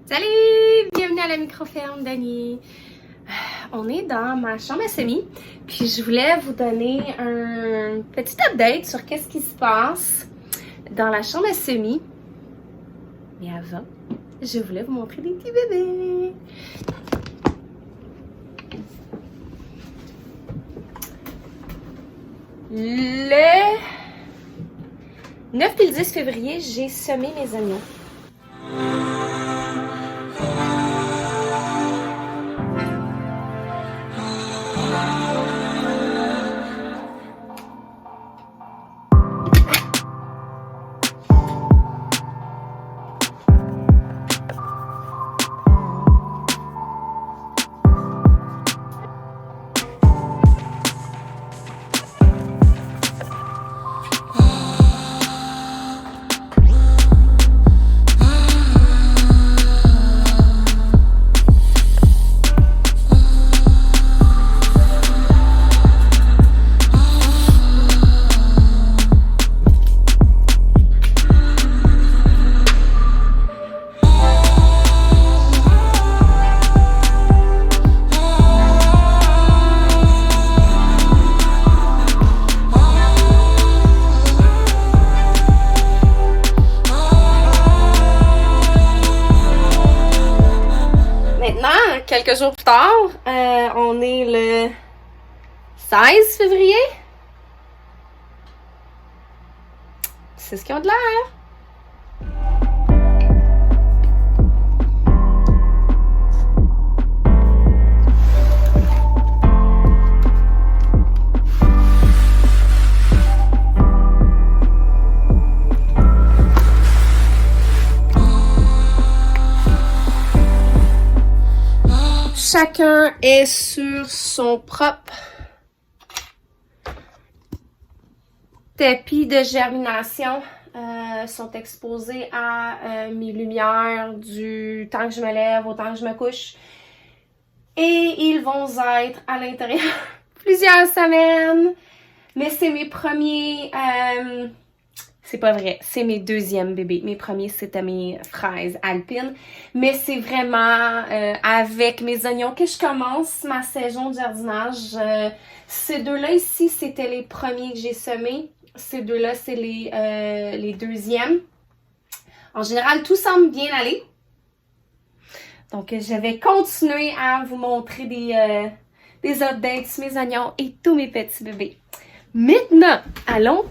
Salut! Bienvenue à la microferme d'Annie. On est dans ma chambre à semis, puis je voulais vous donner un petit update sur qu'est-ce qui se passe dans la chambre à semis. Mais avant, je voulais vous montrer des petits bébés. Le 9 et le 10 février, j'ai semé mes oignons. Quelques jours plus tard, on est le 16 février. C'est ce qu'ils ont de l'air. Chacun est sur son propre tapis de germination. Sont exposés à mes lumières du temps que je me lève au temps que je me couche. Et ils vont être à l'intérieur plusieurs semaines. Mais c'est mes premiers... c'est pas vrai, c'est mes deuxièmes bébés. Mes premiers, c'était mes fraises alpines. Mais c'est vraiment avec mes oignons que je commence ma saison de jardinage. Ces deux-là ici, c'était les premiers que j'ai semés. Ces deux-là, c'est les deuxièmes. En général, tout semble bien aller. Donc, je vais continuer à vous montrer des updates sur mes oignons et tous mes petits bébés. Maintenant, allons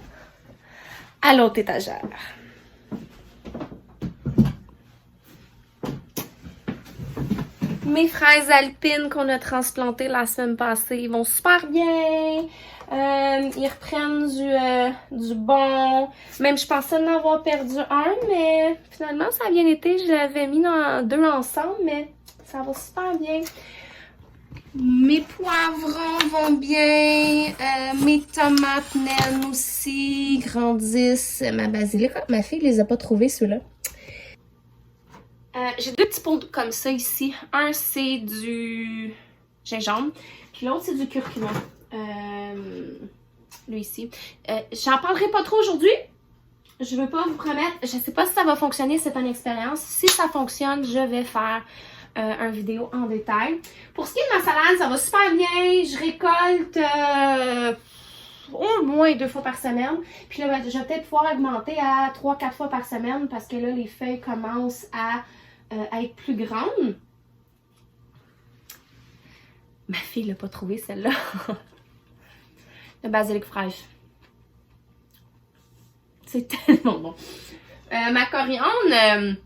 à l'autre étagère. Mes fraises alpines qu'on a transplantées la semaine passée, ils vont super bien. Ils reprennent du bon. Même je pensais en avoir perdu un, mais finalement ça a bien été. Je l'avais mis dans deux ensemble, mais ça va super bien. Mes poivrons vont bien, mes tomates naines aussi grandissent. Ma basilic, ma fille les a pas trouvés ceux-là. J'ai deux petits pots comme ça ici. Un c'est du gingembre, puis l'autre c'est du curcuma. Lui ici. J'en parlerai pas trop aujourd'hui. Je veux pas vous promettre. Je sais pas si ça va fonctionner, c'est une expérience. Si ça fonctionne, je vais faire une vidéo en détail. Pour ce qui est de ma salade, ça va super bien. Je récolte au moins 2 fois par semaine. Puis là, je vais peut-être pouvoir augmenter à 3-4 fois par semaine parce que là, les feuilles commencent à être plus grandes. Ma fille l'a pas trouvé celle-là. Le basilic fraîche. C'est tellement bon. Ma coriandre,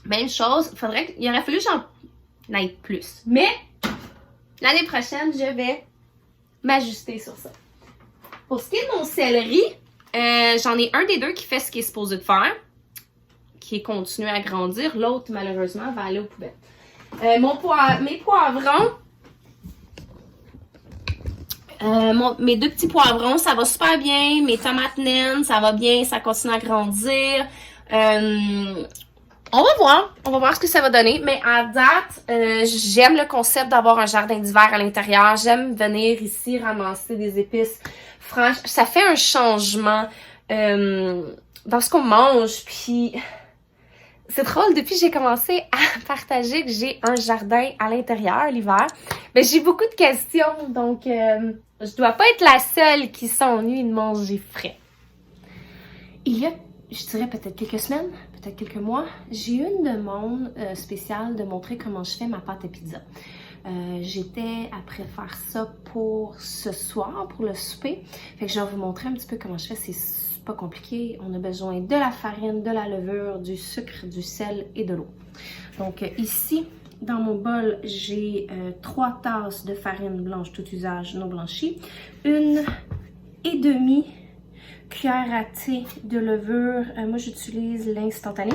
même chose. Il aurait fallu que j'en aille plus. Mais l'année prochaine, je vais m'ajuster sur ça. Pour ce qui est de mon céleri, j'en ai un des deux qui fait ce qu'il est supposé de faire, qui est continué à grandir. L'autre, malheureusement, va aller aux poubelles. Mes poivrons, mes deux petits poivrons, ça va super bien. Mes tomates naines, ça va bien, ça continue à grandir. On va voir ce que ça va donner. Mais à date, j'aime le concept d'avoir un jardin d'hiver à l'intérieur. J'aime venir ici ramasser des épices fraîches. Ça fait un changement dans ce qu'on mange. Puis C'est drôle, depuis que j'ai commencé à partager que j'ai un jardin à l'intérieur l'hiver, mais j'ai beaucoup de questions, donc je dois pas être la seule qui s'ennuie de manger frais. Il y a, je dirais peut-être quelques semaines, peut-être quelques mois, j'ai eu une demande spéciale de montrer comment je fais ma pâte à pizza. J'étais après faire ça pour ce soir, pour le souper. Fait que je vais vous montrer un petit peu comment je fais. C'est pas compliqué. On a besoin de la farine, de la levure, du sucre, du sel et de l'eau. Donc ici, dans mon bol, j'ai 3 tasses de farine blanche tout usage non blanchie, 1,5 cuillère à thé de levure. Moi, j'utilise l'instantané.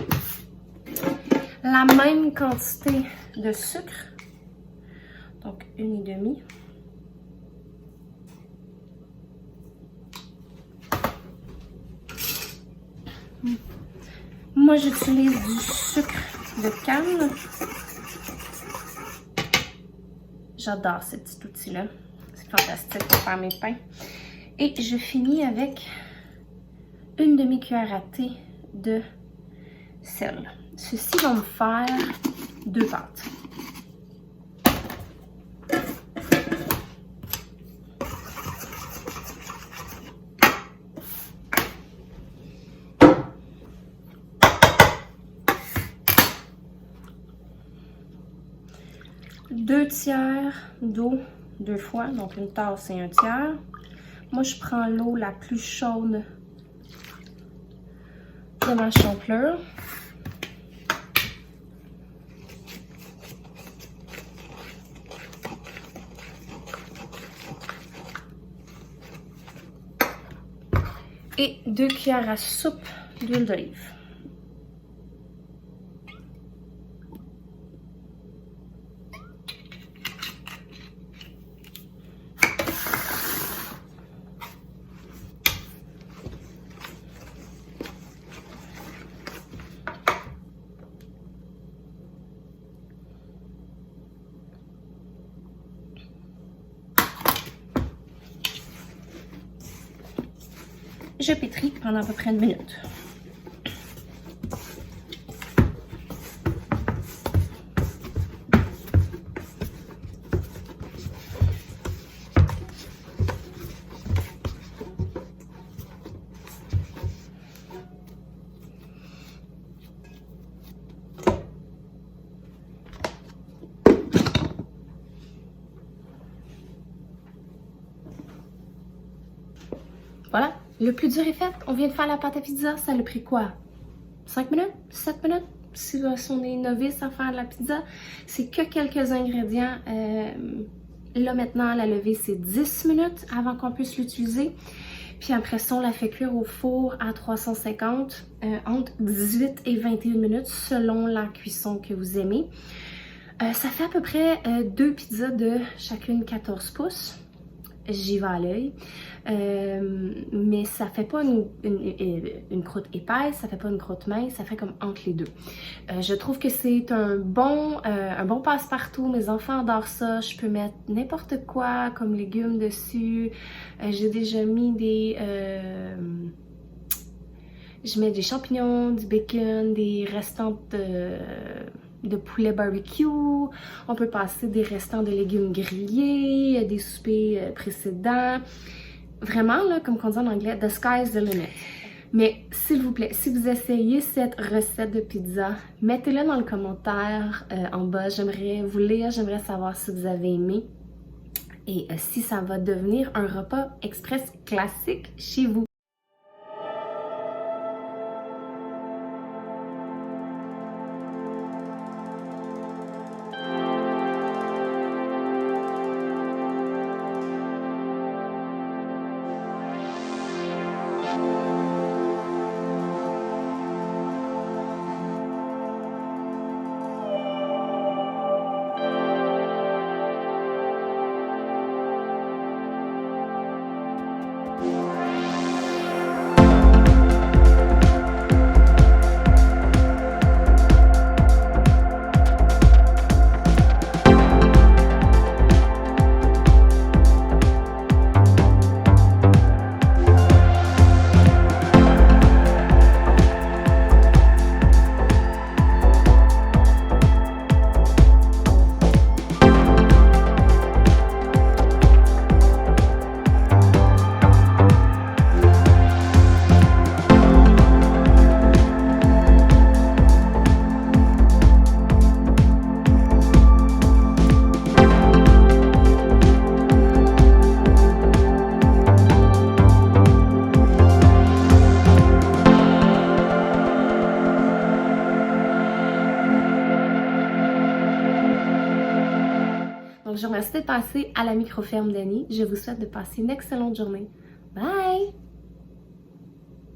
La même quantité de sucre. Donc, 1,5. Moi, j'utilise du sucre de canne. J'adore ce petit outil-là. C'est fantastique pour faire mes pains. Et je finis avec 1/2 cuillère à thé de sel. Ceci va me faire 2 pâtes. Deux tiers d'eau 2 fois, donc une tasse et 1/3. Moi, je prends l'eau la plus chaude de ma chapelure. Et 2 cuillères à soupe d'huile d'olive. Je pétris pendant à peu près 1 minute. Voilà, le plus dur est fait. On vient de faire la pâte à pizza. Ça a pris quoi? 5 minutes? 7 minutes? Si on est novice à faire de la pizza, c'est que quelques ingrédients. Là maintenant, la levée, c'est 10 minutes avant qu'on puisse l'utiliser. Puis après ça, on la fait cuire au four à 350 entre 18 et 21 minutes selon la cuisson que vous aimez. Ça fait à peu près 2 pizzas de chacune 14 pouces. J'y vais à l'œil. Mais ça fait pas une croûte épaisse, ça fait pas une croûte mince, ça fait comme entre les deux. Je trouve que c'est un bon passe-partout. Mes enfants adorent ça. Je peux mettre n'importe quoi comme légumes dessus. J'ai déjà mis je mets des champignons, du bacon, des restants de poulet barbecue. On peut passer des restants de légumes grillés, des soupers précédents. Vraiment, là, comme on dit en anglais, the sky's the limit. Mais s'il vous plaît, si vous essayez cette recette de pizza, mettez-le dans le commentaire en bas. J'aimerais vous lire, j'aimerais savoir si vous avez aimé et si ça va devenir un repas express classique chez vous. je vous remercie d'être passé à la microferme d'Annie. Je vous souhaite de passer une excellente journée. Bye!